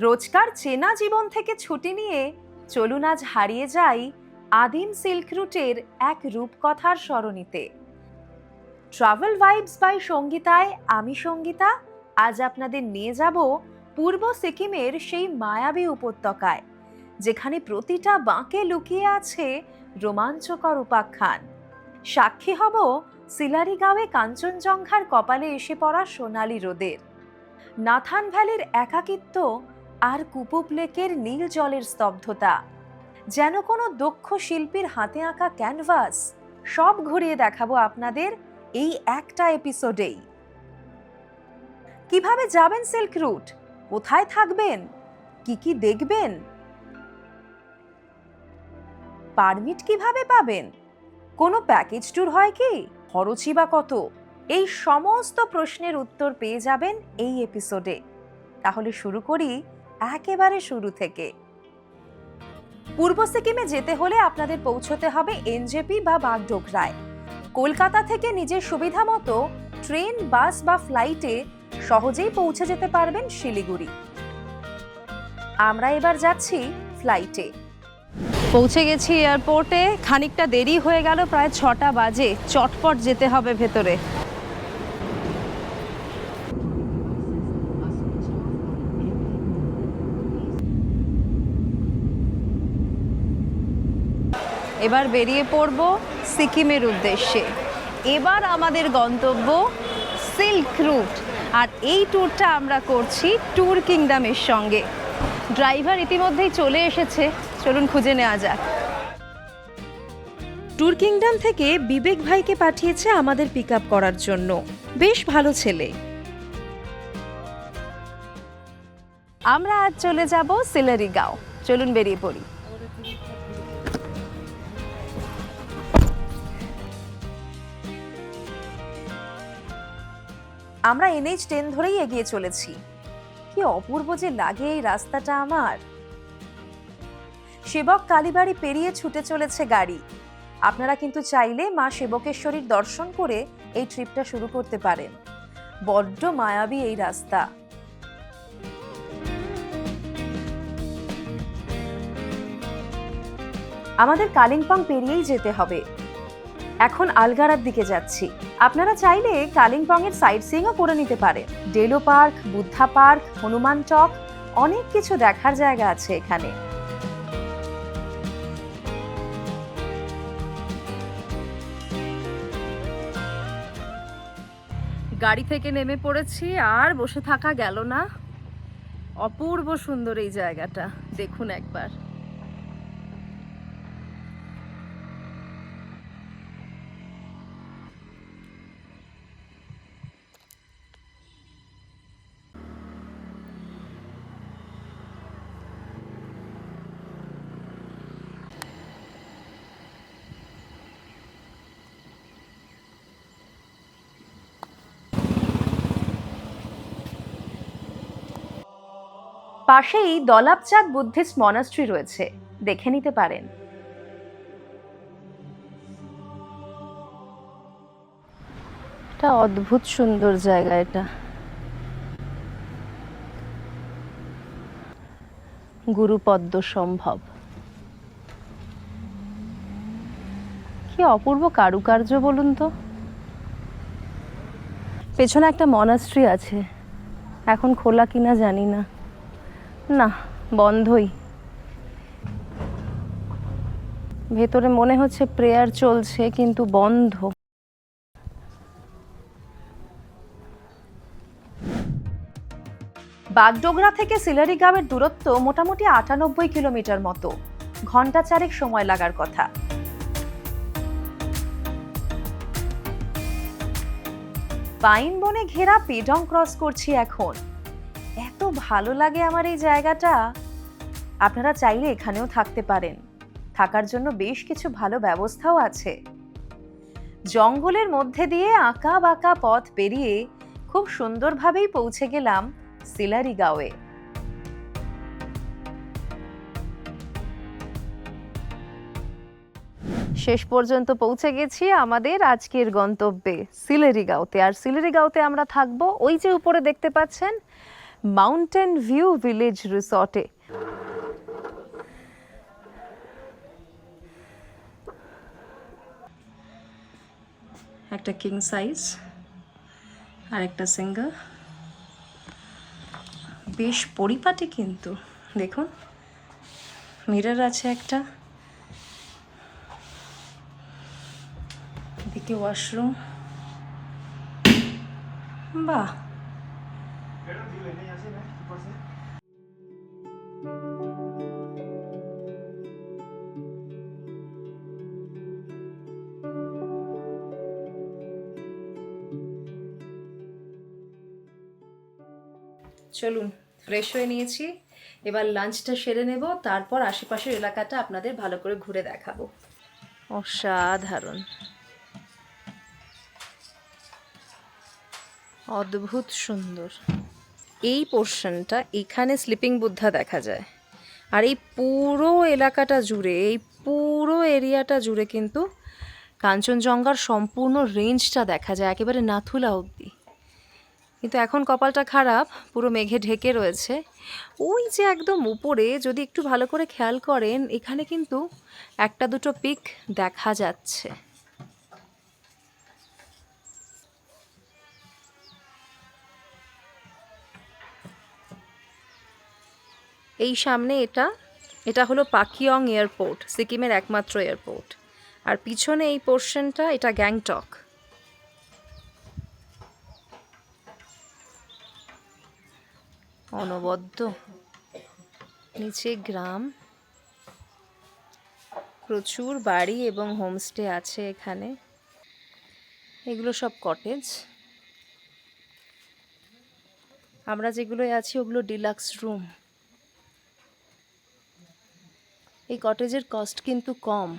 রোজকার চেনা জীবন থেকে ছুটি নিয়ে চলুন আজ হারিয়ে যাই আদিম সিল্ক রুটের এক রূপকথার সরণিতে। ট্রাভেল ভাইবস বাই সঙ্গীতায় আমি সঙ্গীতা আজ আপনাদের নিয়ে যাব পূর্ব সিকিমের সেই মায়াবী উপত্যকায়, যেখানে প্রতিটা বাঁকে লুকিয়ে আছে রোমাঞ্চকর উপাখ্যান। সাক্ষী হব সিলারিগাঁওয়ে কাঞ্চনজঙ্ঘার কপালে এসে পড়া সোনালি রোদের, নাথান ভ্যালির একাকিত্ব আর কুপুপ লেকের নীল জলের স্তব্ধতা। যেন কোনো দক্ষ শিল্পীর হাতে আঁকা ক্যানভাস। সব ঘুরিয়ে দেখাবো আপনাদের এই একটা এপিসোডেই। কিভাবে যাবেন সিল্ক রুট, কোথায় থাকবেন, কি কি দেখবেন, পারমিট কিভাবে পাবেন, কোনো প্যাকেজ ট্যুর হয় কি, খরচই বা কত, এই সমস্ত প্রশ্নের উত্তর পেয়ে যাবেন এই এপিসোডে। তাহলে শুরু করি একেবারে শুরু থেকে। পূর্ব সিকিমে যেতে হলে আপনাদের পৌঁছতে হবে এনজেপি বা বাগডোগরায়। কলকাতা থেকে নিজের সুবিধা মতো ট্রেন, বাস বা ফ্লাইটে সহজেই পৌঁছে যেতে পারবেন শিলিগুড়ি। আমরা এবার যাচ্ছি ফ্লাইটে। পৌঁছে গেছি এয়ারপোর্টে। খানিকটা দেরি হয়ে গেল, প্রায় 6টা বাজে। চটপট যেতে হবে ভেতরে। এবার বেরিয়ে পড়ব সিকিমের উদ্দেশ্যে। এবার আমাদের গন্তব্য সিল্ক রুট, আর এই ট্যুরটা আমরা করছি ট্যুর কিংডমের সঙ্গে। ড্রাইভার ইতিমধ্যেই চলে এসেছে, চলুন খুঁজে নেওয়া যাক। ট্যুর কিংডম থেকে বিবেক ভাইকে পাঠিয়েছে আমাদের পিক আপ করার জন্য। বেশ ভালো ছেলে। আমরা আজ চলে যাব সিলারিগাঁও। চলুন বেরিয়ে পড়ি। আমরা NH 10 ধরেই এগিয়ে চলেছি। কি অপূর্ব যে লাগে এই রাস্তাটা আমার। সেবক কালীবাড়ি পেরিয়ে ছুটে চলেছে গাড়ি। আপনারা কিন্তু চাইলে মা সেবকেশ্বরীর দর্শন করে এই ট্রিপটা শুরু করতে পারেন। বড্ড মায়াবী এই রাস্তা। আমাদের কালিম্পং পেরিয়েই যেতে হবে। এখন আলগারার দিকে যাচ্ছি। আপনারা চাইলে কালিম্পং এর সাইট সিইংও করে নিতে পারেন। ডেলো পার্ক, বুদ্ধা পার্ক, হনুমান টক, অনেক কিছু দেখার জায়গা আছে এখানে। গাড়ি থেকে নেমে পড়েছি, আর বসে থাকা গেল না। অপূর্ব সুন্দর এই জায়গাটা, দেখুন একবার। পাশেই দলাপচাঁদ বুদ্ধিস্ট মনাস্ট্রি রয়েছে, দেখে নিতে পারেন। এটা অদ্ভুত সুন্দর জায়গা। এটা গুরুপদ্ম সম্ভব। কি অপূর্ব কারুকার্য বলুন তো। পেছনে একটা মনাস্ট্রি আছে, এখন খোলা কিনা জানি না। না, বন্ধই। ভেতরে মনে হচ্ছে প্রেয়ার চলছে, কিন্তু বন্ধ। বাগডোগরা থেকে সিলারিগাঁওয়ের দূরত্ব মোটামুটি 98 কিলোমিটার মতো। ঘন্টা চারেক সময় লাগার কথা। পাইন বনে ঘেরা পেডং ক্রস করছি এখন। এত ভালো লাগে আমার এই জায়গাটা। আপনারা চাইলে এখানেও থাকতে পারেন। থাকার জন্য বেশ কিছু ভালো ব্যবস্থাও আছে। জঙ্গলের মধ্যে দিয়ে আঁকা বাঁকা পথ পেরিয়ে খুব সুন্দরভাবেই পৌঁছে গেলাম সিলারিগাঁওয়ে। শেষ পর্যন্ত পৌঁছে গেছি আমাদের আজকের গন্তব্যে সিলারিগাঁওতে। আর সিলারিগাঁওতে আমরা থাকবো ওই যে উপরে দেখতে পাচ্ছেন মাউন্টেন ভিউ ভিলেজ রিসর্টে। একটা কিং সাইজ আর একটা সিঙ্গেল, বেশ পরিপাটি কিন্তু দেখুন, মিরর আছে একটা, এদিকে ওয়াশরুম, বাহ। চলুন, ফ্রেশ হয়ে নিয়েছি, এবার লাঞ্চটা সেরে নেব, তারপর আশেপাশের এলাকাটা আপনাদের ভালো করে ঘুরে দেখাবো। অসাধারণ, অদ্ভুত সুন্দর। এই পোর্শনটা, এখানে স্লিপিং বুদ্ধা দেখা যায়, আর এই পুরো এলাকাটা জুড়ে, এই পুরো এরিয়াটা জুড়ে কিন্তু কাঞ্চনজঙ্ঘার সম্পূর্ণ রেঞ্জটা দেখা যায়, একেবারে নাথুলা অবধি। কিন্তু এখন কপালটা খারাপ, পুরো মেঘে ঢেকে রয়েছে। ওই যে একদম উপরে যদি একটু ভালো করে খেয়াল করেন, এখানে কিন্তু একটা দুটো পিক দেখা যাচ্ছে। এই সামনে এটা হলো পাকিয়ং এয়ারপোর্ট, সিকিমের একমাত্র এয়ারপোর্ট। আর পিছনে এই পোর্শনটা, এটা গ্যাংটক। অনবদ্য, নিচে গ্রাম, প্রচুর বাড়ি এবং হোমস্টে আছে এখানে। এগুলো সব কটেজ, আমরা যেগুলোয় আছি ওগুলো ডিলাক্স রুম। এই কটেজের কস্ট কিন্তু কম।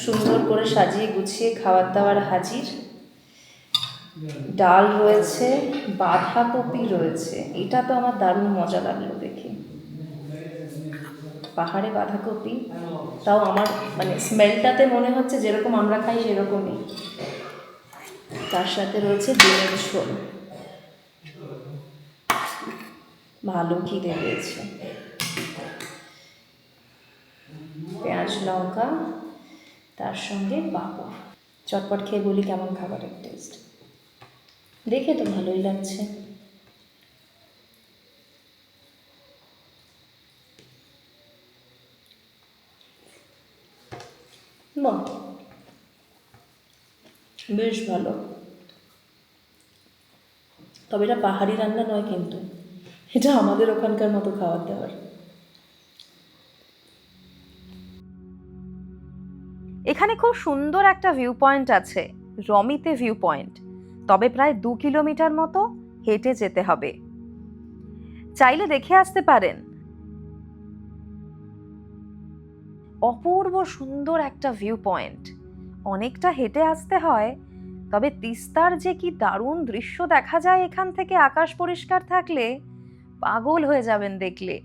সুন্দর করে সাজিয়ে গুছিয়ে খাবার দাবার হাজির। ডাল রয়েছে, বাঁধাকপি রয়েছে, এটা তো আমার দারুণ মজা লাগলো দেখে। পাহাড়ে বাঁধাকপি, তাও আমার মানে স্মেলটাতে মনে হচ্ছে যেরকম আমরা খাই সেরকমই। তার সাথে রয়েছে ডিমের ঝোল, ভালো খিদে পেয়েছে। পেঁয়াজ লঙ্কা, তার সঙ্গে পাঁপড়। চটপট খেয়ে বলি কেমন খাবারের টেস্ট। দেখে তো ভালোই লাগছে। বাহ, বেশ ভালো। তবে এটা পাহাড়ি রান্না নয় কিন্তু, এটা আমাদের ওখানকার মতো খাবার দাবার। এখানে খুব সুন্দর একটা ভিউ পয়েন্ট আছে, রমিতে ভিউ পয়েন্ট, তবে প্রায় 2 কিলোমিটার মতো হেঁটে যেতে হবে। চাইলে দেখে আসতে পারেন। অপূর্ব সুন্দর একটা ভিউ পয়েন্ট, অনেকটা হেঁটে আসতে হয়, তবে তিস্তার যে কি দারুণ দৃশ্য দেখা যায় এখান থেকে, আকাশ পরিষ্কার থাকলে পাগল হয়ে যাবেন দেখলে।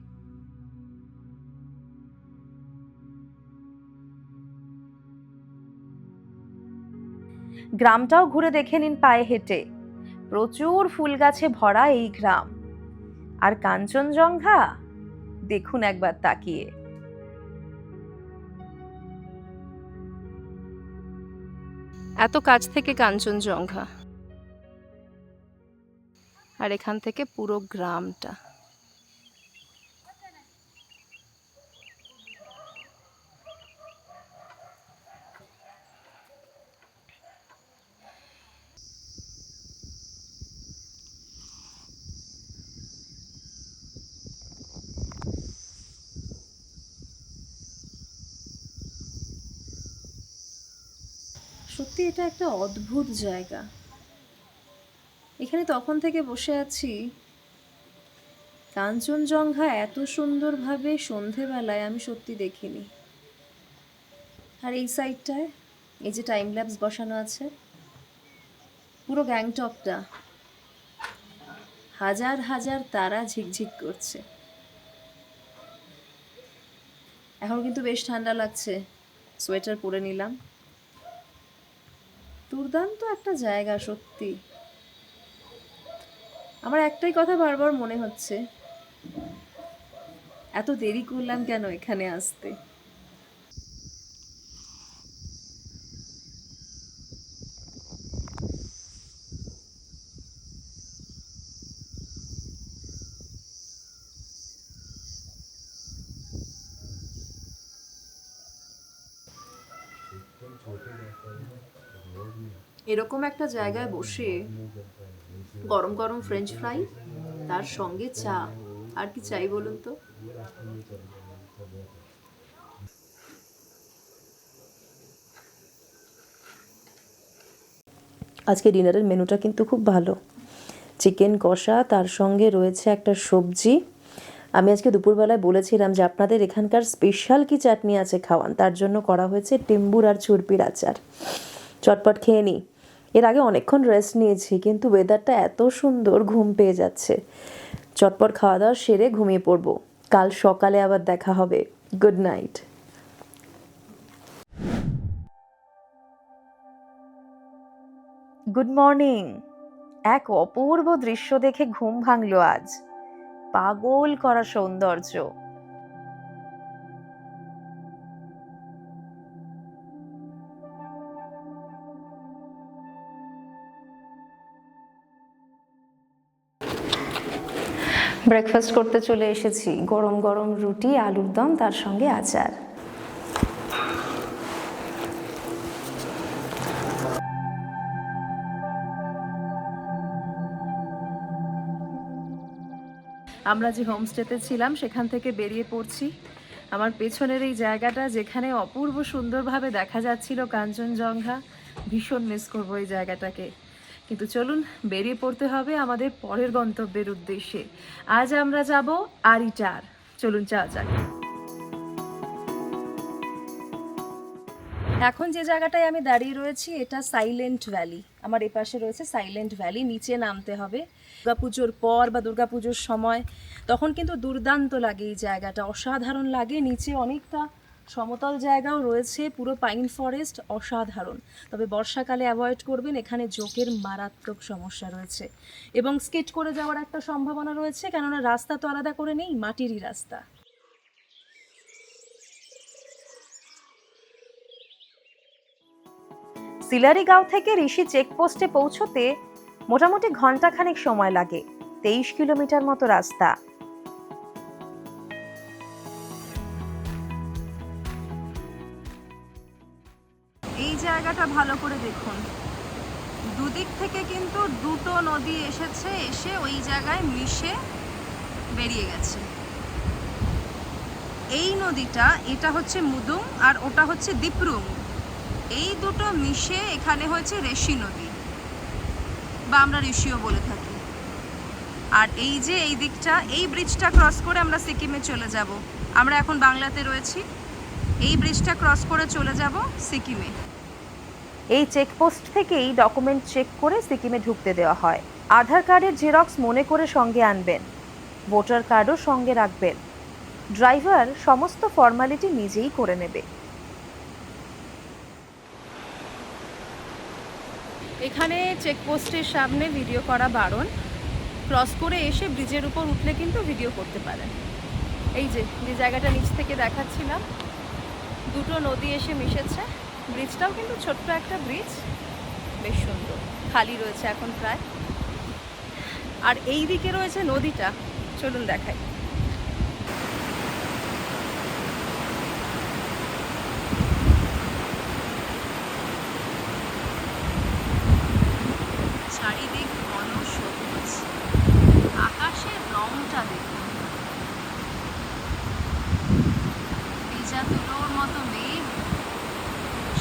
গ্রামটাও ঘুরে দেখে নিন পায়ে হেঁটে, প্রচুর ফুল গাছে ভরা এই গ্রাম। আর কাঞ্চনজঙ্ঘা দেখুন একবার তাকিয়ে। এত কাছ থেকে কাঞ্চনজঙ্ঘা, আর এখান থেকে পুরো গ্রামটা। সত্যি সত্যি এটা একটা অদ্ভুত জায়গা। এখানে তখন থেকে বসে আছি, কাঞ্চনজঙ্ঘা এত সুন্দরভাবে সন্ধেবেলায় আমি সত্যি দেখিনি। আর এই সাইডটায় এই যে টাইম ল্যাপস বসানো আছে, পুরো গ্যাংটকটা হাজার হাজার তারা ঝিকঝিক করছে। এখন কিন্তু বেশ ঠান্ডা লাগছে, সোয়েটার পরে নিলাম। দুর্দান্ত একটা জায়গা সত্যি। আমার একটাই কথা বারবার মনে হচ্ছে, এত দেরি করলাম কেন এখানে আসতে। এরকম একটা জায়গায় বসে গরম গরম ফ্রেঞ্চ ফ্রাই, তার সঙ্গে চা, আর কি চাই বলুন তো। আজকে ডিনারের মেনুটা কিন্তু খুব ভালো। চিকেন কষা, তার সঙ্গে রয়েছে একটা সবজি। আমি আজকে দুপুরবেলায় বলেছিলাম যে আপনাদের এখানকার স্পেশাল কি চাটনি আছে খাওয়ান, তার জন্য করা হয়েছে টিম্বুর আর ছুরপির আচার। চটপট খেয়ে নিই। এর আগে অনেকক্ষণ রেস্ট নিয়েছি, কিন্তু ওয়েদারটা এত সুন্দর, ঘুম পেয়ে যাচ্ছে। চটপট খাওয়া দাওয়া সেরে ঘুমিয়ে পড়বো। কাল সকালে আবার দেখা হবে। Good night. Good morning. এক অপূর্ব দৃশ্য দেখে ঘুম ভাঙলো আজ। পাগল করা সৌন্দর্য। ব্রেকফাস্ট করতে চলে এসেছি। গরম গরম রুটি, আলুর দম, তার সঙ্গে আচার। আমরা যে হোমস্টেতে ছিলাম সেখান থেকে বেরিয়ে পড়ছি। আমার পেছনের এই জায়গাটা, যেখানে অপূর্ব সুন্দরভাবে দেখা যাচ্ছিল কাঞ্চনজঙ্ঘা, ভীষণ মিস করবো এই জায়গাটাকে। কিন্তু চলুন, বেরিয়ে পড়তে হবে আমাদের পরের গন্তব্যের উদ্দেশ্যে। আজ আমরা যাব আরিটার। চলুন যাওয়া যাক। এখন যে জায়গাটায় আমি দাঁড়িয়ে রয়েছি এটা সাইলেন্ট ভ্যালি। আমার এপাশে রয়েছে সাইলেন্ট ভ্যালি। নিচে নামতে হবে। দুর্গাপুজোর পর বা দুর্গাপুজোর সময় তখন কিন্তু দুর্দান্ত লাগে এই জায়গাটা, অসাধারণ লাগে। নিচে অনেকটা সমতল জায়গাও রয়েছে, পুরো পাইন ফরেস্ট, অসাধারণ। তবে বর্ষাকালে অ্যাভয়েড করবেন, এখানে জোকের মারাত্মক সমস্যা রয়েছে এবং স্কিট করে যাওয়ার একটা সম্ভাবনা রয়েছে, কেননা রাস্তা তো আলাদা করে নেই, মাটিরই রাস্তা। সিলারিগাঁও থেকে ঋষি চেকপোস্টে পৌঁছতে মোটামুটি ঘন্টাখানেক সময় লাগে। 23 কিলোমিটার মতো রাস্তা। এই জায়গাটা ভালো করে দেখুন। দুদিক থেকে কিন্তু দুটো নদী এসেছে, এসে ওই জায়গায় মিশে বেরিয়ে গেছে। এই নদীটা, এটা হচ্ছে মুদুং আর ওটা হচ্ছে দিপরুং। এই দুটো মিশে এখানে হয়েছে ঋষি নদী, বা আমরা ঋষিও বলে থাকি। আর এই যে এই দিকটা, এই ব্রিজটা ক্রস করে আমরা সিকিমে চলে যাব। আমরা এখন বাংলাতে রয়েছি, এই ব্রিজটা ক্রস করে চলে যাব সিকিমে। এই চেকপোস্ট থেকেই ডকুমেন্ট চেক করে সিকিমে ঢুকতে দেওয়া হয়। আধার কার্ডের জেরক্স মনে করে সঙ্গে আনবেন, ভোটার কার্ডও সঙ্গে রাখবেন। ড্রাইভার সমস্ত ফর্মালিটি নিজেই করে নেবে। এখানে চেকপোস্টের সামনে ভিডিও করা বারণ। ক্রস করে এসে ব্রিজের উপর উঠলে কিন্তু ভিডিও করতে পারেন। এই যে যে জায়গাটা নিচ থেকে দেখাচ্ছিলাম, দুটো নদী এসে মিশেছে। ব্রিজটাও কিন্তু ছোট্ট একটা ব্রিজ, বেশ সুন্দর, খালি রয়েছে এখন প্রায়। আর এই দিকে রয়েছে নদীটা, চলুন দেখাই। চারিদিক ঘন সবুজ, আকাশের রংটা দেখুন, ভেজা তুলোর মতো মেঘ,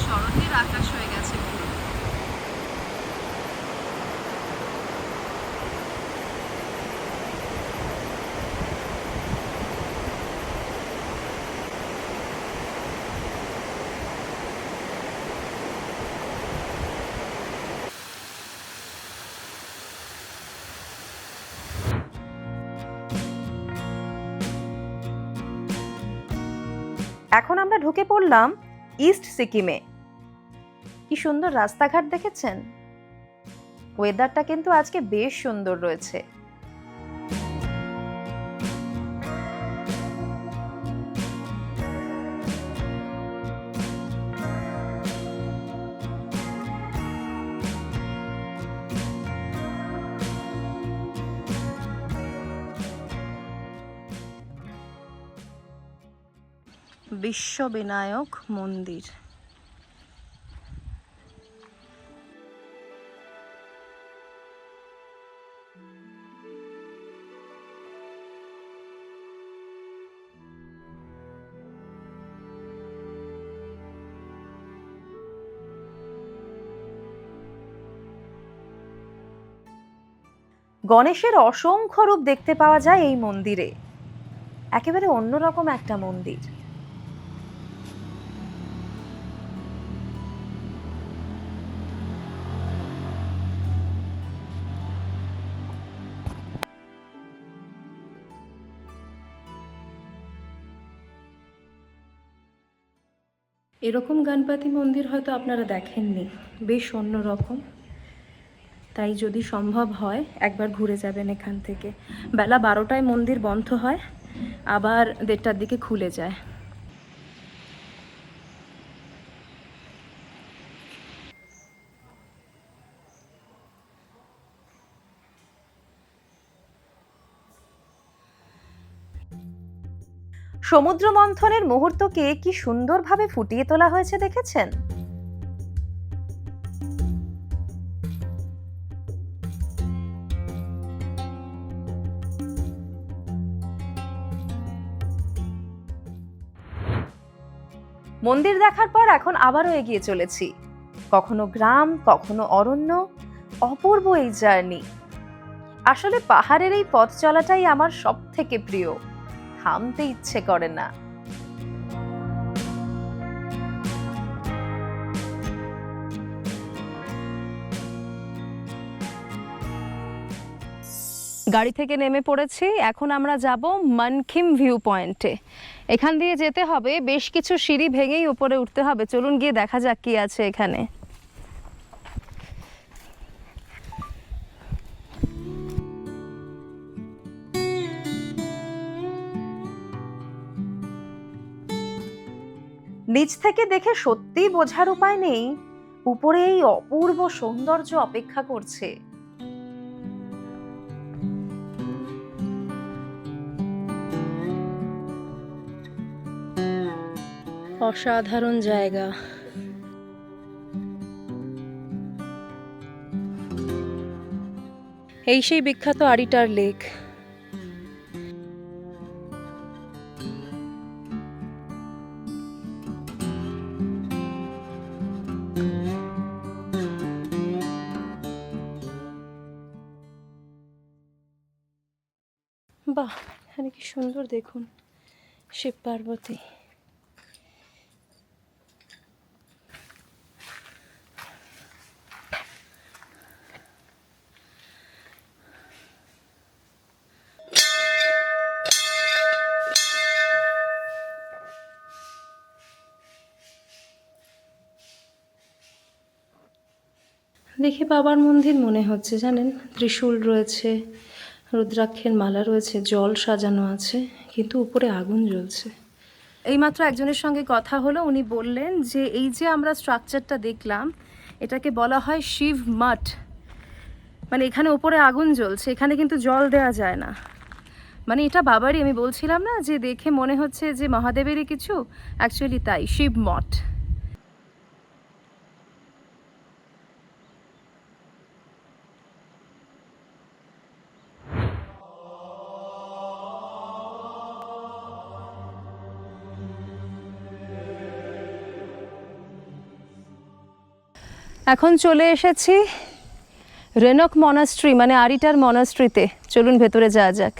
শরতের আকাশ হয়ে গেছে পুরো। এখন আমরা ঢুকে পড়লাম ইস্ট সিকিমে। কি সুন্দর রাস্তাঘাট দেখেছেন। ওয়েদারটা কিন্তু আজকে বেশ সুন্দর রয়েছে। বিশ্ববিনায়ক মন্দির। গণেশের অসংখ্য রূপ দেখতে পাওয়া যায় এই মন্দিরে। একেবারে অন্যরকম একটা মন্দির। এরকম গণপতি মন্দির হয়তো আপনারা দেখেননি, বেশ অন্যরকম। তাই যদি সম্ভব হয় একবার ঘুরে যাবেন এখান থেকে। বেলা 12টায় মন্দির বন্ধ হয়, আবার 1:30টার দিকে খুলে যায়। সমুদ্র মন্থনের মুহূর্তকে কি সুন্দরভাবে ফুটিয়ে তোলা হয়েছে দেখেছেন? মন্দির দেখার পর এখন আবারও এগিয়ে চলেছি। কখনো গ্রাম, কখনো অরণ্য। অপূর্ব এই জার্নি। আসলে পাহাড়ের এই পথ চলাটাই আমার সবথেকে প্রিয়। থামতে ইচ্ছে করে না। গাড়ি থেকে নেমে পড়েছি। এখন আমরা যাব মানখিম ভিউ পয়েন্টে। এখান দিয়ে যেতে হবে, বেশ কিছু সিঁড়ি ভেঙেই উপরে উঠতে হবে। চলুন গিয়ে দেখা যাক কি আছে এখানে। নিচ থেকে দেখে সত্যিই বোঝার উপায় নেই উপরে এই অপূর্ব সৌন্দর্য অপেক্ষা করছে। অসাধারণ জায়গা। এই সেই বিখ্যাত আরিটার লেক। বাহ, এখানে কি সুন্দর দেখুন, শিব পার্বতী। দেখে বাবার মন্দির মনে হচ্ছে, জানেন। ত্রিশূল রয়েছে, রুদ্রাক্ষের মালা রয়েছে, জল সাজানো আছে, কিন্তু উপরে আগুন জ্বলছে। এইমাত্র একজনের সঙ্গে কথা হলো, উনি বললেন যে এই যে আমরা স্ট্রাকচারটা দেখলাম, এটাকে বলা হয় শিব মঠ। মানে এখানে উপরে আগুন জ্বলছে, এখানে কিন্তু জল দেওয়া যায় না। মানে এটা বাবারই। আমি বলছিলাম না যে দেখে মনে হচ্ছে যে মহাদেবেরই কিছু, অ্যাকচুয়ালি তাই, শিব মঠ। এখন চলে এসেছি রেনক মনাস্ট্রি, মানে আরিটার মনাস্ট্রিতে। চলুন ভেতরে যাওয়া যাক।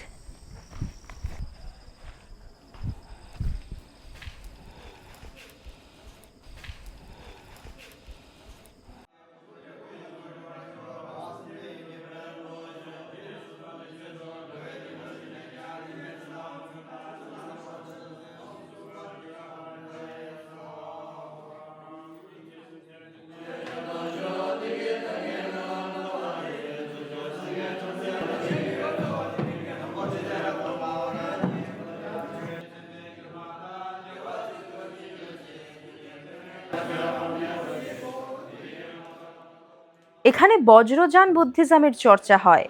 এখানে বজ্রযান বুদ্ধিজমের চর্চা হয়।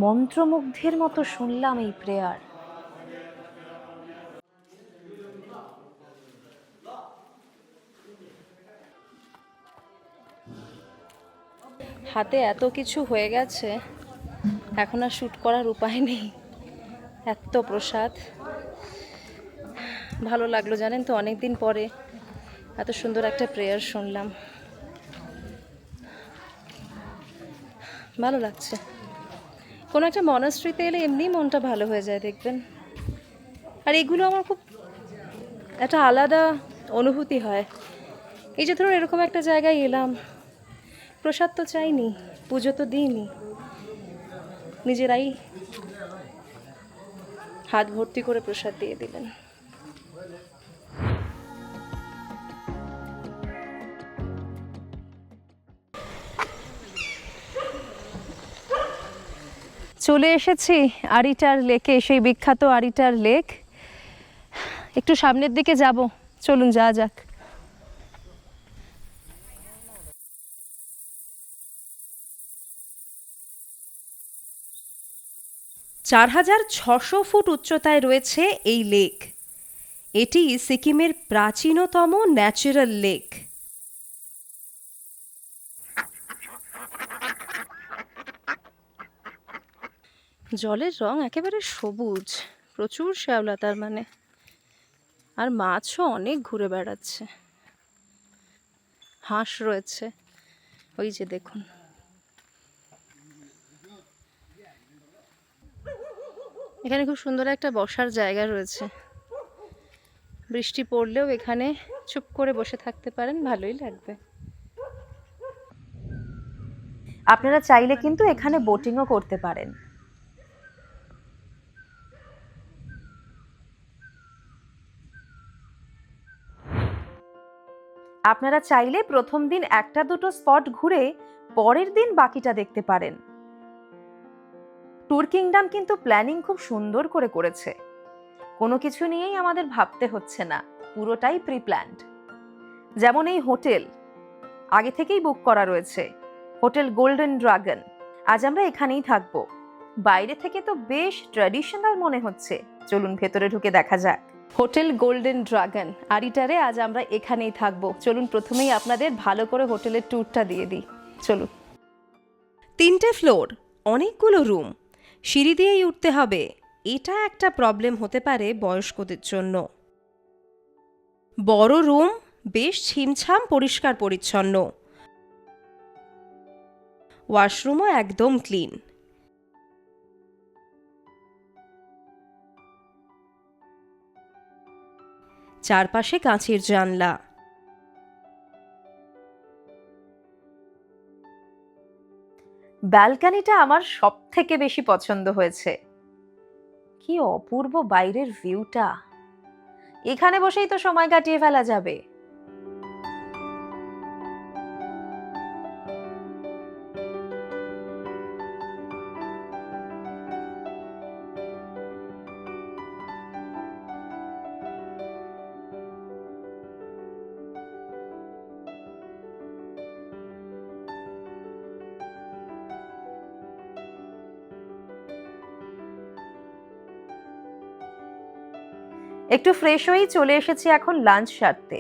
মন্ত্রমুগ্ধের মতো শুনলাম এই প্রেয়ার। হাতে এত কিছু হয়ে গেছে, এখন আর শ্যুট করার উপায় নেই। এত প্রসাদ, ভালো লাগলো জানেন তো, অনেক দিন পরে এত সুন্দর একটা প্রেয়ার শুনলাম, ভালো লাগছে। কোনো একটা মনাস্ট্রিতে এলে এমনি মনটা ভালো হয়ে যায় দেখবেন। আর এগুলো আমার খুব একটা আলাদা অনুভূতি হয়। এই যে ধরুন এরকম একটা জায়গায় এলাম, প্রসাদ তো চাইনি, পুজো তো দিইনি, নিজেরাই হাত ভর্তি করে প্রসাদ দিয়ে দিলেন। চলে এসেছি আরিটার লেকে, সেই বিখ্যাত আরিটার লেক। একটু সামনের দিকে যাব, চলুন যাওয়া যাক। 4600 ফুট উচ্চতায় রয়েছে এই লেক। এটি সিকিমের প্রাচীনতম ন্যাচারাল লেক। জলের রং একেবারে সবুজ, প্রচুর শ্যাওলা তার মানে। আর মাছও অনেক ঘুরে বেড়াচ্ছে, হাঁস রয়েছে ওই যে দেখুন। এখানে খুব সুন্দর একটা বসার জায়গা রয়েছে, বৃষ্টি পড়লেও এখানে চুপ করে বসে থাকতে পারেন, ভালোই লাগবে। আপনারা চাইলে কিন্তু এখানে বোটিংও করতে পারেন। আপনারা চাইলে প্রথম দিন একটা দুটো স্পট ঘুরে পরের দিন বাকিটা দেখতে পারেন। ট্যুর কিংডম কিন্তু প্ল্যানিং খুব সুন্দর করে করেছে। কোনো কিছু নিয়েই আমাদের ভাবতে হচ্ছে না, পুরোটাই প্রি প্ল্যান্ড। যেমন এই হোটেল আগে থেকেই বুক করা রয়েছে, হোটেল গোল্ডেন ড্রাগন। আজ আমরা এখানেই থাকবো। বাইরে থেকে তো বেশ ট্র্যাডিশনাল মনে হচ্ছে, চলুন ভেতরে ঢুকে দেখা যাক। হোটেল গোল্ডেন ড্রাগন আরিটারে আজ আমরা এখানেই থাকবো। চলুন প্রথমেই আপনাদের ভালো করে হোটেলের ট্যুরটা দিয়ে দিই, চলুন। 3টে ফ্লোর, অনেকগুলো রুম, সিঁড়ি দিয়েই উঠতে হবে। এটা একটা প্রবলেম হতে পারে বয়স্কদের জন্য। বড় রুম, বেশ ছিমছাম পরিষ্কার পরিচ্ছন্ন, ওয়াশরুমও একদম ক্লিন। চারপাশে কাঁচের জানলা। ব্যালকনিটা আমার সব থেকে বেশি পছন্দ হয়েছে। কি অপূর্ব বাইরের ভিউটা, এখানে বসেই তো সময় কাটিয়ে ফেলা যাবে। একটু ফ্রেশ হয়েই চলে এসেছি এখন লাঞ্চ সারতে।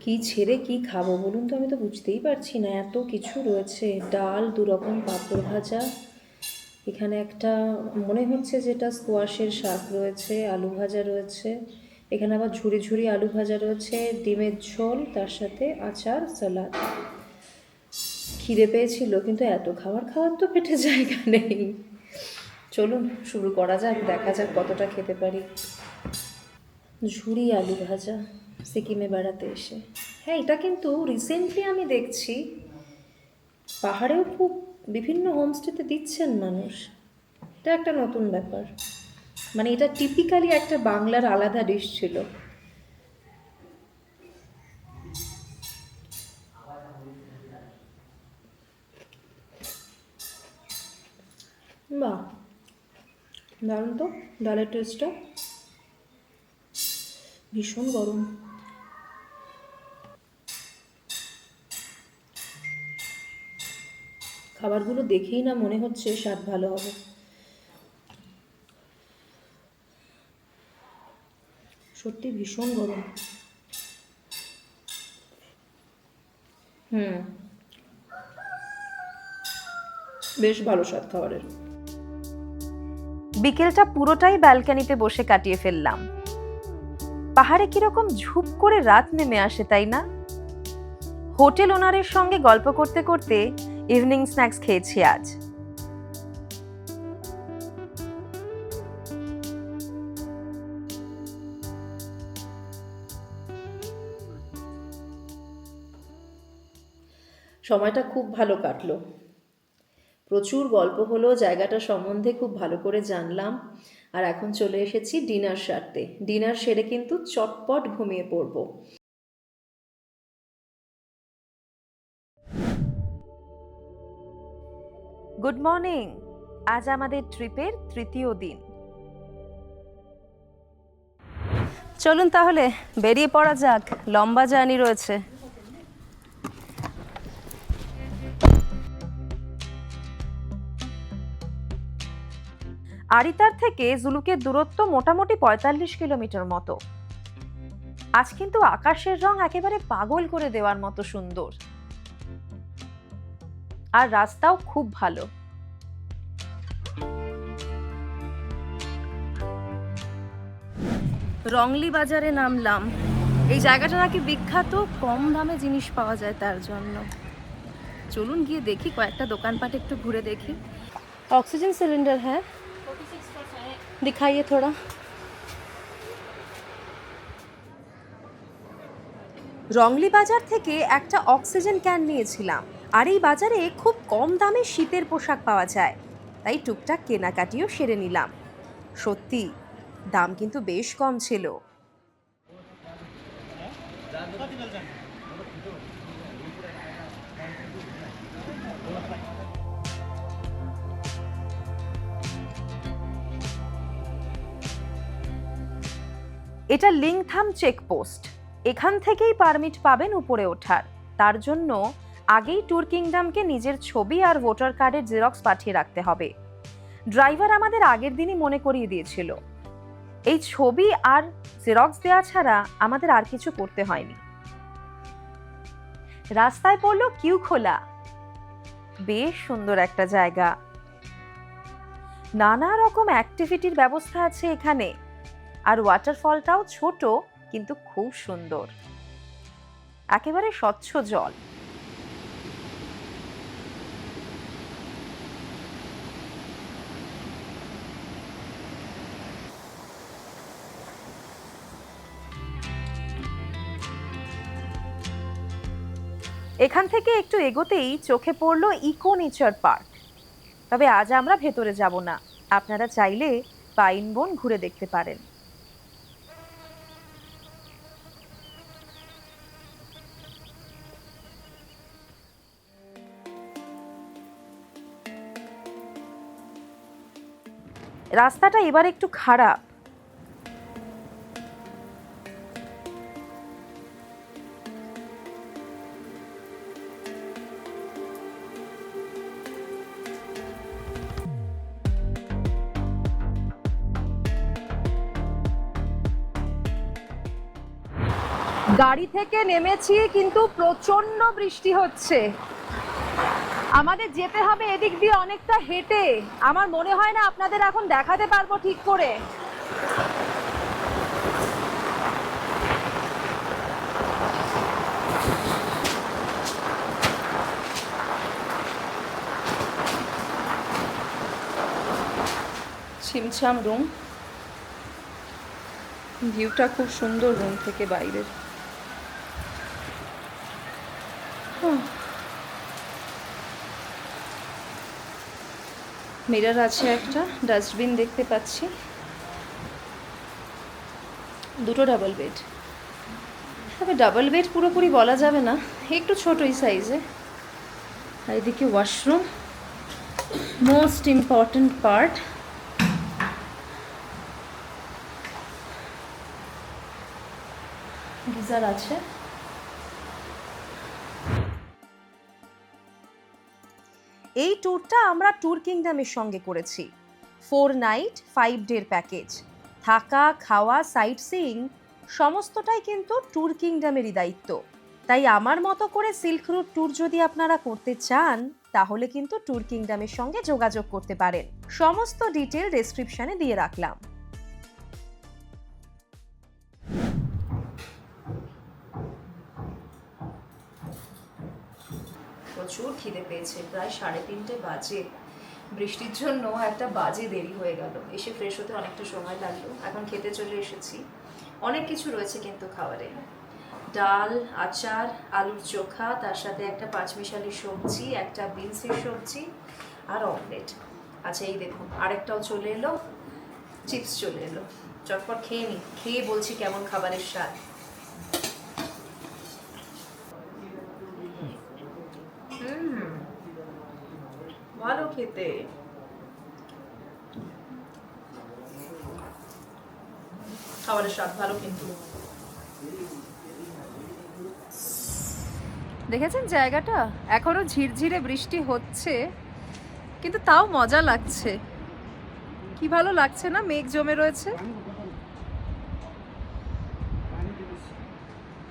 কি ছেড়ে কি খাবো বলুন তো, আমি তো বুঝতেই পারছি না, এত কিছু রয়েছে। ডাল, 2 রকম পাঁপড় ভাজা, এখানে একটা মনে হচ্ছে যেটা স্কোয়াশের শাক রয়েছে, আলু ভাজা রয়েছে, এখানে আবার ঝুরি ঝুরি আলু ভাজা রয়েছে, ডিমের ঝোল, তার সাথে আচার, সালাদ। খিদে পেয়েছিল কিন্তু এত খাবার খাওয়ার তো পেটে জায়গা নেই। চলুন শুরু করা যাক, দেখা যাক কতটা খেতে পারি। ঝুরি আলু ভাজা সিকিমে বেড়াতে এসে। হ্যাঁ, এটা কিন্তু রিসেন্টলি আমি দেখছি পাহাড়েও খুব বিভিন্ন হোমস্টেতে দিচ্ছেন মানুষ। এটা একটা নতুন ব্যাপার, মানে এটা টিপিক্যালি একটা বাংলার আলাদা ডিশ ছিল। বাহ, দারুণ তো ডালের টেস্টটা। ভীষণ গরম। খাবারগুলো দেখেই না মনে হচ্ছে স্বাদ ভালো হবে। সত্যি ভীষণ গরম। বেশ ভালো স্বাদ খাবারের। বিকেলটা পুরোটাই ব্যালকনিতে বসে কাটিয়ে ফেললাম। পাহাড়ে কিরকম ঝুপ করে রাত নেমে আসে, তাই না? হোটেল ওনারের সঙ্গে গল্প করতে করতে ইভিনিং স্ন্যাক্স খেয়েছি আজ। সময়টা খুব ভালো কাটলো। প্রচুর গল্প হলো, জায়গাটা সম্বন্ধে খুব ভালো করে জানলাম। আর এখন চলে এসেছি ডিনার সারতে। ডিনার সেরে কিন্তু চটপট ঘুমিয়ে পড়বো। Good morning. আজ আমাদের ট্রিপের তৃতীয় দিন। চলুন তাহলে বেরিয়ে পড়া যাক, লম্বা জার্নি রয়েছে। আরিতার থেকে জুলুকের দূরত্ব মোটামুটি ৪৫ কিলোমিটার মতো। আজ কিন্তু আকাশের রং একেবারে পাগল করে দেওয়ার মতো সুন্দর, আর রাস্তাও খুব ভালো। রংলি বাজারে নামলাম। এই জায়গাটা নাকি বিখ্যাত, কম দামে জিনিস পাওয়া যায় তার জন্য। চলুন গিয়ে দেখি, কয়েকটা দোকানপাট একটু ঘুরে দেখি। ऑक्सीजन सिलेंडर है, दिखाइए थोड़ा। রংলি বাজার থেকে একটা অক্সিজেন ক্যান নিয়েছিলাম। আর এই বাজারে খুব কম দামে শীতের পোশাক পাওয়া যায়, তাই টুকটাক কেনাকাটিও সেরে নিলাম। সত্যি দাম কিন্তু বেশ কম ছিল। এটা লিংথাম চেকপোস্ট। এখান থেকেই পারমিট পাবেন উপরে ওঠার। তার জন্য আগেই ট্যুর কিংডমকে নিজের ছবি আর ভোটার কার্ডের জেরক্স পাঠিয়ে রাখতে হবে। ড্রাইভার আমাদের আগের দিনই মনে করিয়ে দিয়েছিল। এই ছবি আর জেরক্স দেওয়া ছাড়া আমাদের আর কিছু করতে হয়নি। রাস্তায় পড়লো কিউ খোলা। বেশ সুন্দর একটা জায়গা, নানা রকম অ্যাক্টিভিটির ব্যবস্থা আছে এখানে। আর ওয়াটারফলটাও ছোট কিন্তু খুব সুন্দর, একেবারে স্বচ্ছ জল। এখান থেকে একটু এগোতেই চোখে পড়লো ইকো নেচার পার্ক। তবে আজ আমরা ভেতরে যাব না, আপনারা চাইলে পাইন বন ঘুরে দেখতে পারেন। রাস্তাটা এবার একটু খারাপ। গাড়ি থেকে নেমেছি কিন্তু প্রচন্ড বৃষ্টি হচ্ছে। আমাদের যেতে হবে এদিক দিয়ে অনেকটা হেঁটে। আমার মনে হয় না আপনাদের এখন দেখাতে পারবো ঠিক করে। ছিমছাম রুম, ভিউটা খুব সুন্দর রুম থেকে বাইরের। মিরর আছে একটা, ডাস্টবিন দেখতে পাচ্ছি, দুটো ডাবল বেড। তবে ডাবল বেড পুরোপুরি বলা যাবে না, একটু ছোটই সাইজে। আর এদিকে washroom, most important part, geyser আছে। এই ট্যুরটা আমরা ট্যুর কিংডমের সঙ্গে করেছি। 4 নাইট 5 ডের প্যাকেজ। থাকা, খাওয়া, সাইট সিইং সমস্তটাই কিন্তু ট্যুর কিংডমেরই দায়িত্ব। তাই আমার মতো করে সিল্ক রুট ট্যুর যদি আপনারা করতে চান, তাহলে কিন্তু ট্যুর কিংডমের সঙ্গে যোগাযোগ করতে পারেন। সমস্ত ডিটেল ডেসক্রিপশনে দিয়ে রাখলাম। প্রচুর খিদে পেয়েছে, প্রায় 3:30 বাজে। বৃষ্টির জন্য একটা বাজে দেরি হয়ে গেল, এসে ফ্রেশ হতে অনেকটা সময় লাগলো। এখন খেতে চলে এসেছি। অনেক কিছু রয়েছে কিন্তু খাবারে, ডাল, আচার, আলুর চোখা, তার সাথে একটা পাঁচমিশালি সবজি, একটা বিনসের সবজি আর অমলেট। আচ্ছা এই দেখুন আরেকটাও চলে এলো, চিপস চলে এলো। চটপট খেয়ে নি, খেয়ে বলছি কেমন খাবারের স্বাদ। ভালো খেতে। খাবারের স্বাদ ভালো কিন্তু। দেখেছেন জায়গাটা? এখনো ঝিরঝিরে বৃষ্টি হচ্ছে, কিন্তু তাও মজা লাগছে। কি ভালো লাগছে না, মেঘ জমে রয়েছে।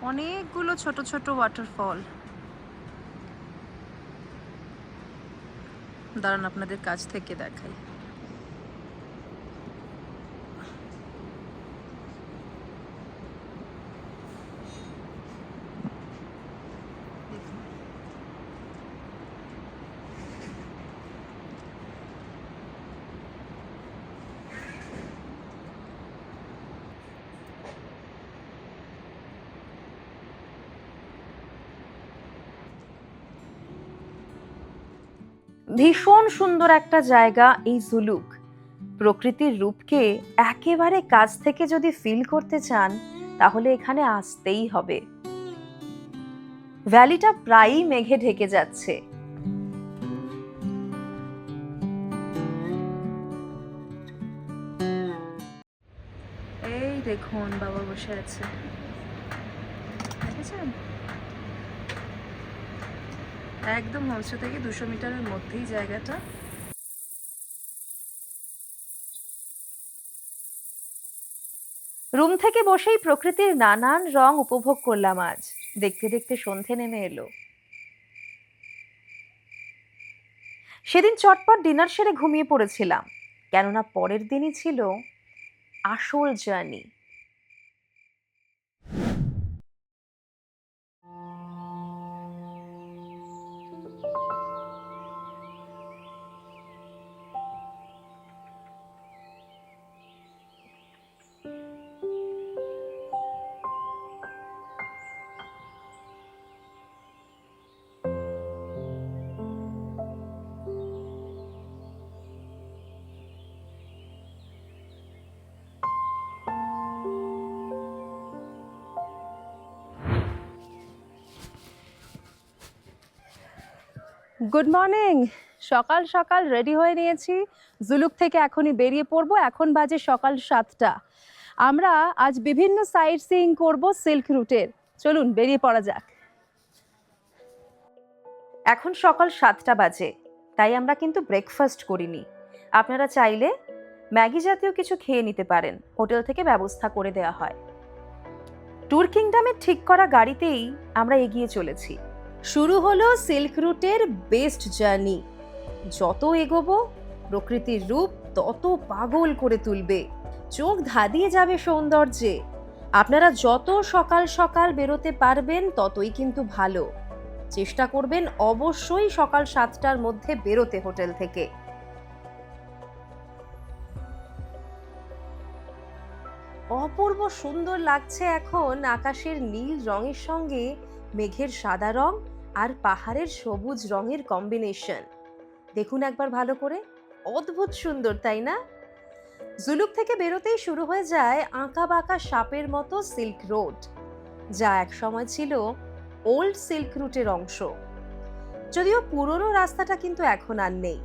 অনেকগুলো ছোট ছোট ওয়াটারফল। দাঁড়ান আপনাদের কাছ থেকে দেখাই। ভীষণ সুন্দর একটা জায়গা এই জুলুক। প্রকৃতির রূপকে একেবারে কাছ থেকে যদি ফিল করতে চান, তাহলে এখানে আসতেই হবে। ভ্যালিটা প্রায়ই মেঘে ঢেকে যাচ্ছে। এই দেখুন বাবা বসে আছে, দেখেছেন? একদম হোমস্টে থেকে 200 মিটারের মধ্যেই জায়গাটা। রুম থেকে বসেই প্রকৃতির নানান রং উপভোগ করলাম আজ। দেখতে দেখতে সন্ধে নেমে এলো। সেদিন চটপট ডিনার সেরে ঘুমিয়ে পড়েছিলাম, কেননা পরের দিনই ছিল আসল জার্নি। Good morning. সকাল সকাল রেডি হয়ে নিয়েছি, জুলুক থেকে এখনই বেরিয়ে পড়বো। এখন বাজে সকাল 7টা। আমরা আজ বিভিন্ন সাইট সিইং করবো সিল্ক রুটের। চলুন বেরিয়ে পড়া যাক। এখন সকাল 7টা বাজে, তাই আমরা কিন্তু ব্রেকফাস্ট করিনি। আপনারা চাইলে ম্যাগি জাতীয় কিছু খেয়ে নিতে পারেন, হোটেল থেকে ব্যবস্থা করে দেওয়া হয়। ট্যুর কিংডমের ঠিক করা গাড়িতেই আমরা এগিয়ে চলেছি। শুরু হলো সিল্ক রুটের বেস্ট জার্নি। যত এগোবো প্রকৃতির রূপ তত পাগল করে তুলবে, চোখ ধাঁধিয়ে যাবে সৌন্দর্যে। আপনারা যত সকাল সকাল বেরোতে পারবেন ততই কিন্তু ভালো। চেষ্টা করবেন অবশ্যই সকাল 7টার মধ্যে বেরোতে হোটেল থেকে। অপূর্ব সুন্দর লাগছে এখন আকাশের নীল রঙের সঙ্গে মেঘের সাদা রং আর পাহাড়ের সবুজ রঙের কম্বিনেশন। দেখুন একবার ভালো করে, অদ্ভুত সুন্দর তাই না? জুলুক থেকে বেরোতেই শুরু হয়ে যায় আঁকা বাঁকা সাপের মতো সিল্ক রোড, যা একসময় ছিল ওল্ড সিল্ক রুটের অংশ। যদিও পুরনো রাস্তাটা কিন্তু এখন আর নেই।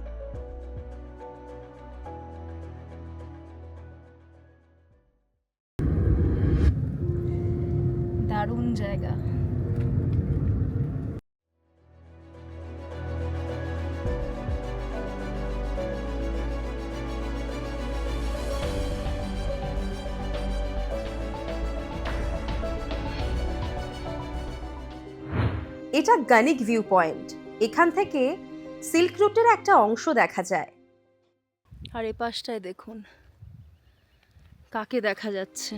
দারুণ জায়গা। এটা গানিক ভিউ পয়েন্ট। এখান থেকে সিল্ক রুটের একটা অংশ দেখা যায়। আর এই পাশটায় দেখুন কাকে দেখা যাচ্ছে।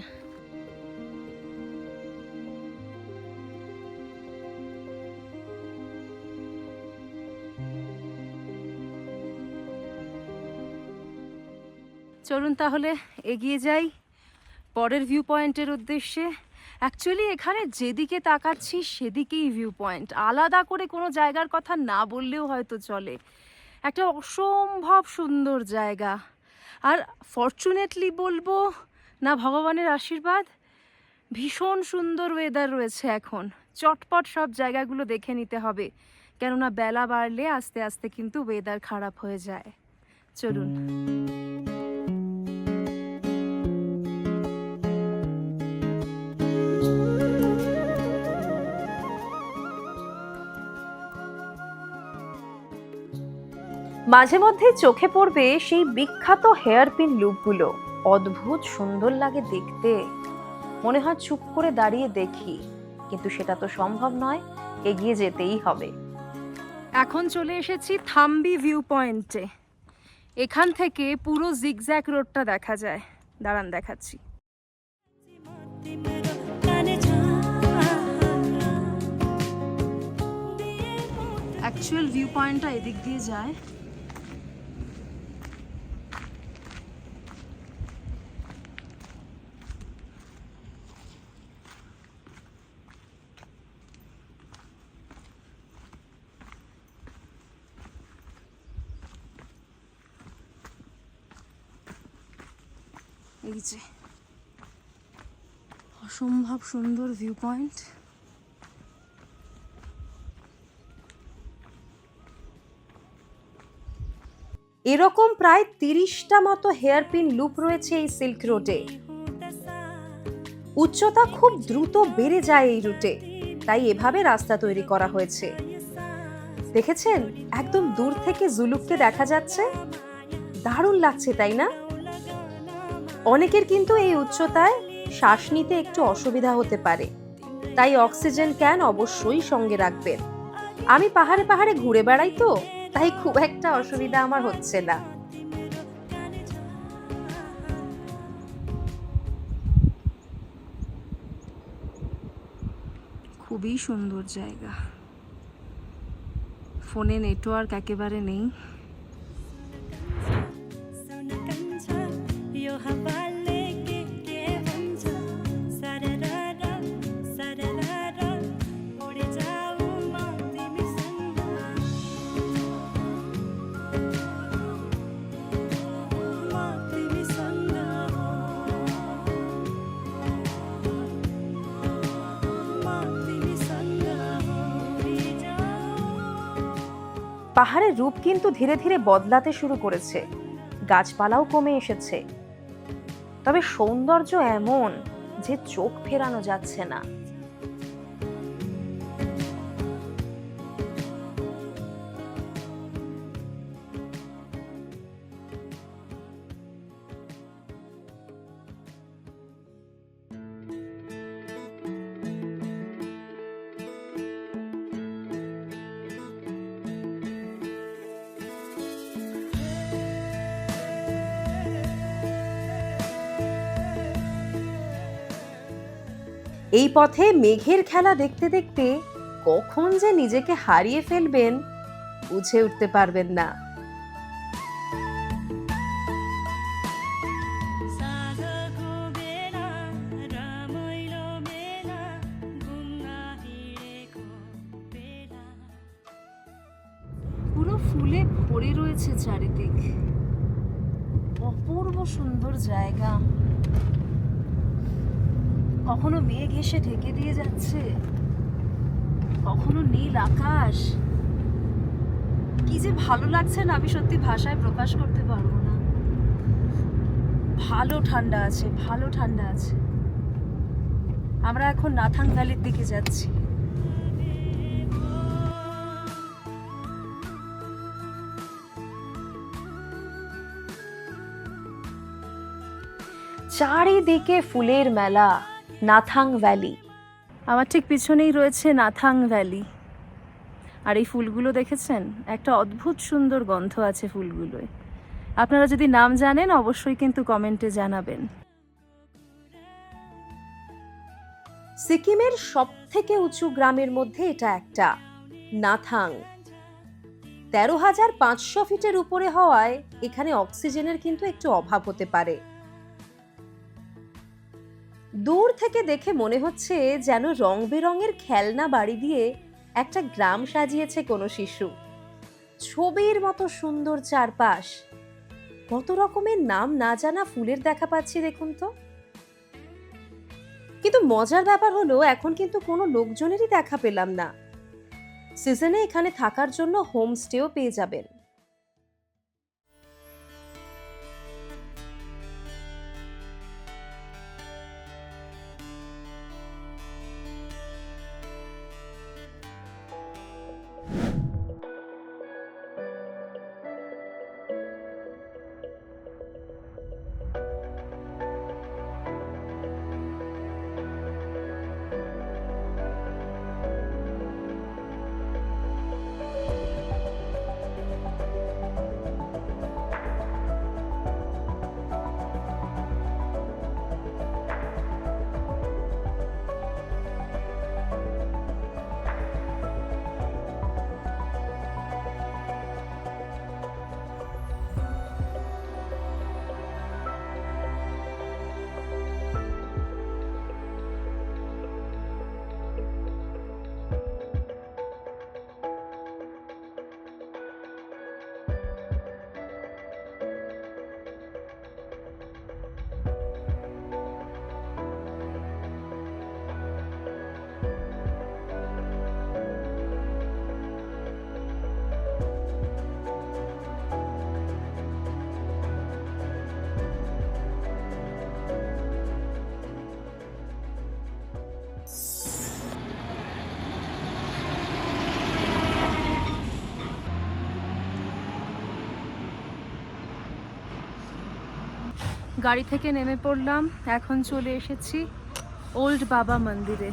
চলুন তাহলে এগিয়ে যাই পরের ভিউ পয়েন্টের উদ্দেশ্যে। অ্যাকচুয়ালি এখানে যেদিকে তাকাচ্ছি সেদিকেই ভিউ পয়েন্ট, আলাদা করে কোনো জায়গার কথা না বললেও হয়তো চলে। একটা অসম্ভব সুন্দর জায়গা। আর ফরচুনেটলি বলবো না ভগবানের আশীর্বাদ, ভীষণ সুন্দর ওয়েদার রয়েছে এখন। চটপট সব জায়গাগুলো দেখে নিতে হবে, কেননা বেলা বাড়লে আস্তে আস্তে কিন্তু ওয়েদার খারাপ হয়ে যায়। চলুন। মাঝে মধ্যে চোখে পড়বে সেই বিখ্যাত হেয়ারপিন লুপগুলো। অদ্ভুত সুন্দর লাগে দেখতে, মনে হয় চুপ করে দাঁড়িয়ে দেখি, কিন্তু সেটা তো সম্ভব নয়, এগিয়ে যেতেই হবে। এখন চলে এসেছি থাম্বি ভিউ পয়েন্টে। এখান থেকে পুরো জিগজ্যাগ রোডটা দেখা যায়। দাঁড়ান দেখাচ্ছি। অ্যাকচুয়াল ভিউ পয়েন্টটা এদিক দিয়ে যায়। এই যে অসম্ভব সুন্দর ভিউ পয়েন্ট। এরকম প্রায় 30টা মতো হেয়ারপিন লুপ রয়েছে এই সিল্ক রোডে। উচ্চতা খুব দ্রুত বেড়ে যায় এই রুটে, তাই এভাবে রাস্তা তৈরি করা হয়েছে। দেখেছেন, একদম দূর থেকে জুলুককে দেখা যাচ্ছে, দারুণ লাগছে তাই না? অনেকের কিন্তু এই উচ্চতায় শ্বাস নিতে একটু অসুবিধা হতে পারে, তাই অক্সিজেন ক্যান অবশ্যই সঙ্গে রাখবেন। আমি পাহাড়ে পাহাড়ে ঘুরে বেড়াই তো, তাই খুব একটা অসুবিধা আমার হচ্ছে না। খুবই সুন্দর জায়গা। ফোনে নেটওয়ার্ক একেবারে নেই। পাহাড়ের রূপ কিন্তু ধীরে ধীরে বদলাতে শুরু করেছে, গাছপালাও কমে এসেছে, তবে সৌন্দর্য এমন যে চোখ ফেরানো যাচ্ছে না। এই পথে মেঘের খেলা দেখতে দেখতে কখন যে নিজেকে হারিয়ে ফেলবেন বুঝে উঠতে পারবেন না। পুরো ফুলে ভরে রয়েছে চারিদিক, অপূর্ব সুন্দর জায়গা। কখনো মেঘ এসে ঢেকে দিয়ে যাচ্ছে, কখনো নীল আকাশ। কি যে ভালো লাগছে না, আমি সত্যি ভাষায় প্রকাশ করতে পারবো না। ভালো ঠান্ডা আছে, ভালো ঠান্ডা আছে। আমরা এখন নাথাং ভ্যালির দিকে যাচ্ছি। চারিদিকে ফুলের মেলা, নাথাং ভ্যালি। আমার ঠিক পিছনেই রয়েছে নাথাং ভ্যালি। আর এই ফুলগুলো দেখেছেন, একটা অদ্ভুত সুন্দর গন্ধ আছে ফুলগুলোয়। আপনারা যদি নাম জানেন অবশ্যই কিন্তু কমেন্টে জানাবেন। সিকিমের সবথেকে উঁচু গ্রামের মধ্যে এটা একটা, নাথাং। 13,500 ফিটের উপরে হওয়ায় এখানে অক্সিজেনের কিন্তু একটু অভাব হতে পারে। দূর থেকে দেখে মনে হচ্ছে যেন রং বেরঙের খেলনা বাড়ি দিয়ে একটা গ্রাম সাজিয়েছে কোনো শিশু। ছবির মতো সুন্দর চারপাশ, কত রকমের নাম না জানা ফুলের দেখা পাচ্ছি দেখুন তো। কিন্তু মজার ব্যাপার হলো এখন কিন্তু কোনো লোকজনেরই দেখা পেলাম না। সিজনে এখানে থাকার জন্য হোমস্টেও পেয়ে যাবেন। গাড়ি থেকে নেমে পড়লাম, এখন চলে এসেছি ওল্ড বাবা মন্দিরে।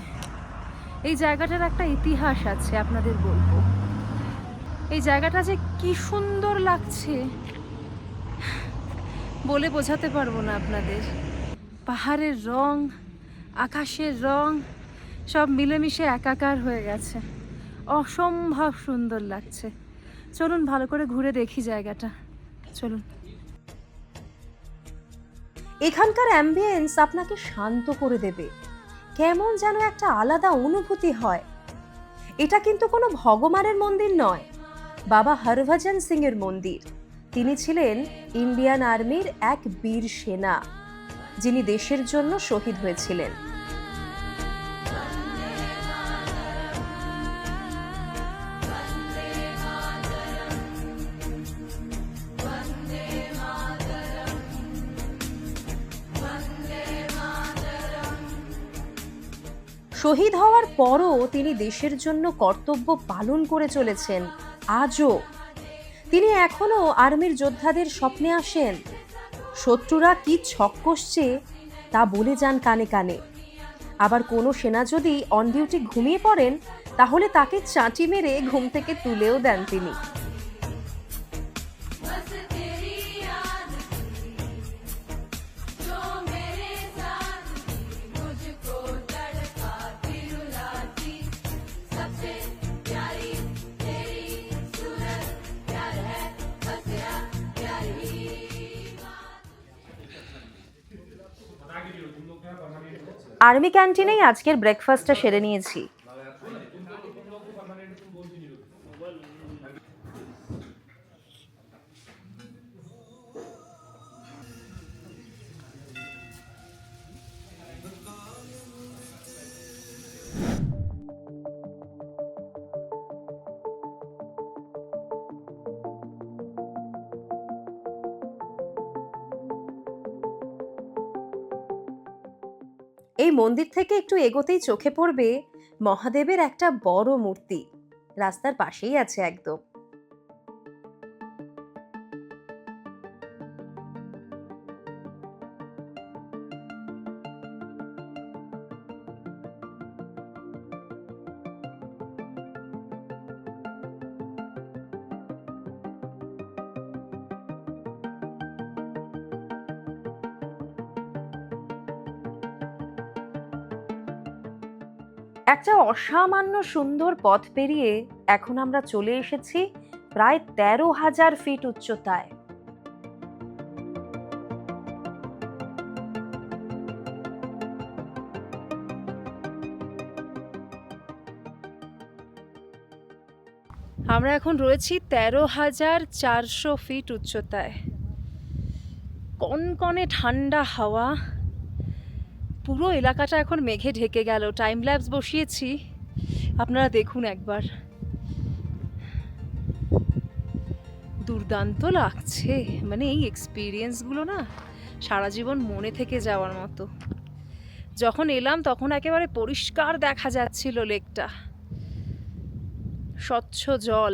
এই জায়গাটার একটা ইতিহাস আছে, আপনাদের বলবো। এই জায়গাটা যে কি সুন্দর লাগছে বলে বোঝাতে পারবো না আপনাদের। পাহাড়ের রং, আকাশের রং সব মিলেমিশে একাকার হয়ে গেছে, অসম্ভব সুন্দর লাগছে। চলুন ভালো করে ঘুরে দেখি জায়গাটা, চলুন। এখানকার অ্যাম্বিয়েন্স আপনাকে শান্ত করে দেবে, কেমন যেন একটা আলাদা অনুভূতি হয়। এটা কিন্তু কোনো ভগবানের মন্দির নয়, বাবা হরভজন সিং এর মন্দির। তিনি ছিলেন ইন্ডিয়ান আর্মির এক বীর সেনা, যিনি দেশের জন্য শহীদ হয়েছিলেন। শহীদ হওয়ার পরও তিনি দেশের জন্য কর্তব্য পালন করে চলেছেন আজও। তিনি এখনো আর্মির যোদ্ধাদের স্বপ্নে আসেন, শত্রুরা কি ছক কষছে তা বলে যান কানে কানে। আবার কোনো সেনা যদি অন ডিউটি ঘুমিয়ে পড়েন তাহলে তাকে চাঁটি মেরে ঘুম থেকে তুলেও দেন তিনি। আর্মি ক্যান্টিনেই আজকের ব্রেকফাস্টটা সেরে নিয়েছি। এই মন্দির থেকে একটু এগোতেই চোখে পড়বে মহাদেবের একটা বড় মূর্তি, রাস্তার পাশেই আছে একদম। একটা অসামান্য সুন্দর পথ পেরিয়ে এখন আমরা চলে এসেছি প্রায় 13,000 ফিট উচ্চতায়। আমরা এখন রয়েছি 13,400 ফিট উচ্চতায়। কনকনে ঠান্ডা হাওয়া, পুরো এলাকাটা এখন মেঘে ঢেকে গেল। টাইম ল্যাপস বসিয়েছি, আপনারা দেখুন একবার। দুর্দান্ত লাগছে, মানে এই এক্সপিরিয়েন্সগুলো না সারা জীবন মনে থেকে যাওয়ার মতো। যখন এলাম তখন একেবারে পরিষ্কার দেখা যাচ্ছিল লেকটা, স্বচ্ছ জল।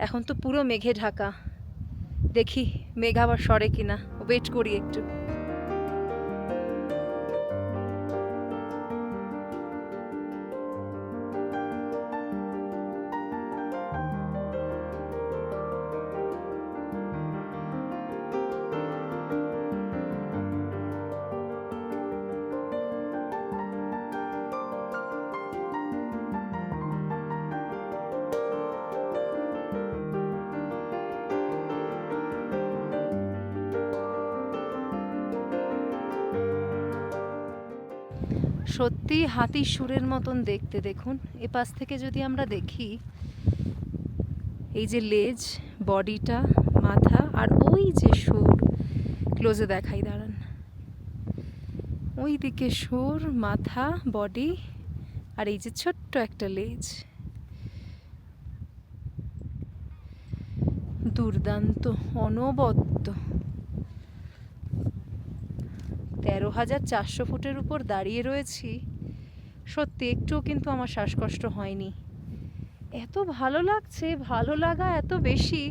এখন তো পুরো মেঘে ঢাকা। দেখি মেঘ আবার সরে কিনা, ওয়েট করি একটু। সত্যি হাতির সুরের মতন দেখতে। দেখুন এপাশ থেকে যদি আমরা দেখি, এই যে লেজ, বডিটা, মাথা, আর ওই যে সুর, ক্লোজে দেখাই দাঁড়ান, ওই দিকে সুর, মাথা, বডি, আর এই যে ছোট্ট একটা লেজ। দুর্দান্ত, অনবদ্য। 13,400 ফুটের উপর দাঁড়িয়ে রয়েছি, সত্যি একটুও কিন্তু আমার শ্বাসকষ্ট হয়নি। এত ভালো লাগছে, ভালো লাগা এত বেশি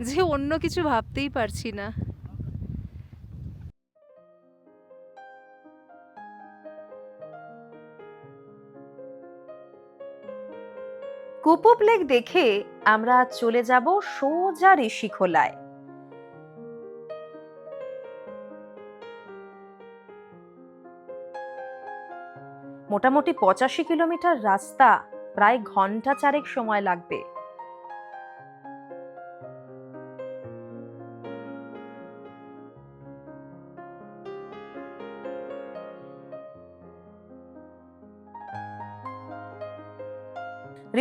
যে অন্য কিছু ভাবতেই পারছি না। কুপুপ লেক দেখে আমরা চলে যাব সোজা ঋষিখোলায়। মোটামুটি 85 কিলোমিটার রাস্তা, প্রায় ঘন্টা 4 সময় লাগবে।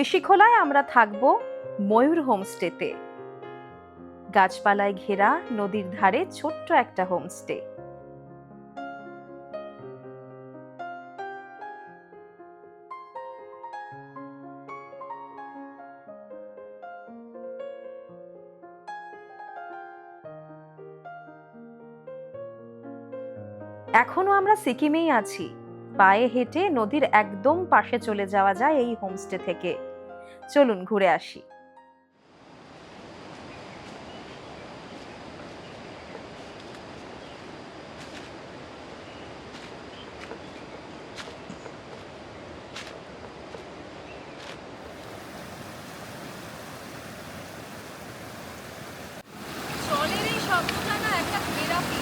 ঋষিখোলায় আমরা থাকবো ময়ূর হোমস্টেতে। গাছপালায় ঘেরা নদীর ধারে ছোট্ট একটা হোমস্টে। এখনো আমরা সিকিমেই আছি। পায়ে হেঁটে নদীর একদম পাশে চলে যাওয়া যায় এই হোমস্টে থেকে। চলুন ঘুরে আসি। জলের এই শব্দটা না একটা থেরাপি।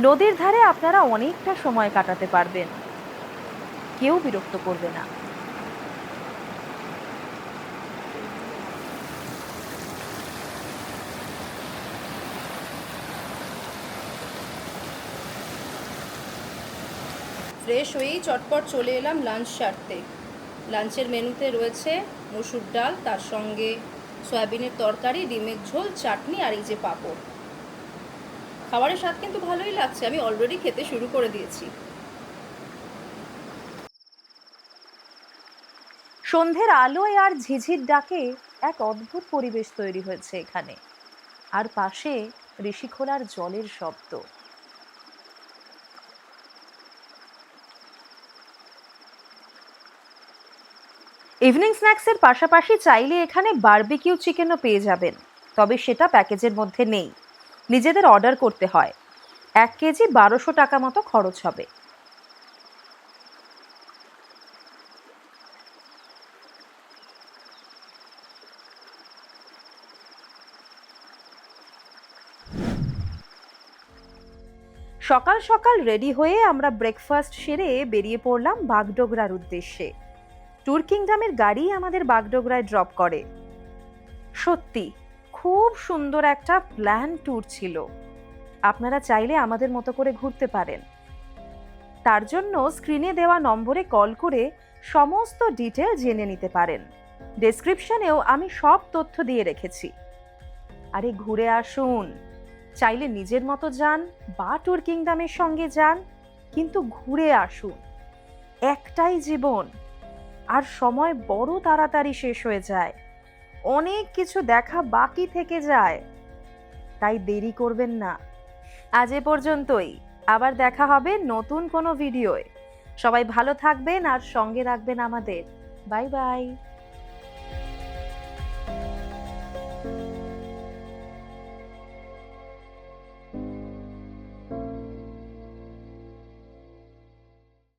নদীর ধারে আপনারা অনেকটা সময় কাটাতে পারবেন, কেউ বিরক্ত করবে না। ফ্রেশ হয়েই চটপট চলে এলাম লাঞ্চ সারতে। লাঞ্চের মেনুতে রয়েছে মসুর ডাল, তার সঙ্গে সয়াবিনের তরকারি, ডিমের ঝোল, চাটনি আর এই যে পাঁপড়। খাবারের স্বাদ কিন্তু ভালোই লাগছে, আমি অলরেডি খেতে শুরু করে দিয়েছি। সন্ধ্যের আলোয় আর ঝিঝির ডাকে এক অদ্ভুত পরিবেশ তৈরি হয়েছে এখানে, আর পাশে ঋষিখোলার জলের শব্দ। ইভিনিং স্ন্যাক্সের পাশাপাশি চাইলে এখানে বারবিকিউ চিকেনও পেয়ে যাবেন, তবে সেটা প্যাকেজের মধ্যে নেই, নিজেদের অর্ডার করতে হয়। 1 কেজি 1200 টাকা মতো খরচ হবে। সকাল সকাল রেডি হয়ে আমরা ব্রেকফাস্ট সেরে বেরিয়ে পড়লাম বাগডোগরার উদ্দেশ্যে। ট্যুর কিংডমের গাড়ি আমাদের বাগডোগরায় ড্রপ করে। সত্যি খুব সুন্দর একটা প্ল্যান ট্যুর ছিল। আপনারা চাইলে আমাদের মতো করে ঘুরতে পারেন। তার জন্য স্ক্রিনে দেওয়া নম্বরে কল করে সমস্ত ডিটেল জেনে নিতে পারেন। ডেসক্রিপশনেও আমি সব তথ্য দিয়ে রেখেছি। আরে ঘুরে আসুন, চাইলে নিজের মতো যান বা ট্যুর কিংডমের সঙ্গে যান, কিন্তু ঘুরে আসুন। একটাই জীবন, আর সময় বড় তাড়াতাড়ি শেষ হয়ে যায়, অনেক কিছু দেখা বাকি থেকে যায়, তাই দেরি করবেন না। আজ এ পর্যন্তই, আবার দেখা হবে নতুন কোনো ভিডিওয়। সবাই ভালো থাকবেন আর সঙ্গে রাখবেন আমাদের। Bye bye.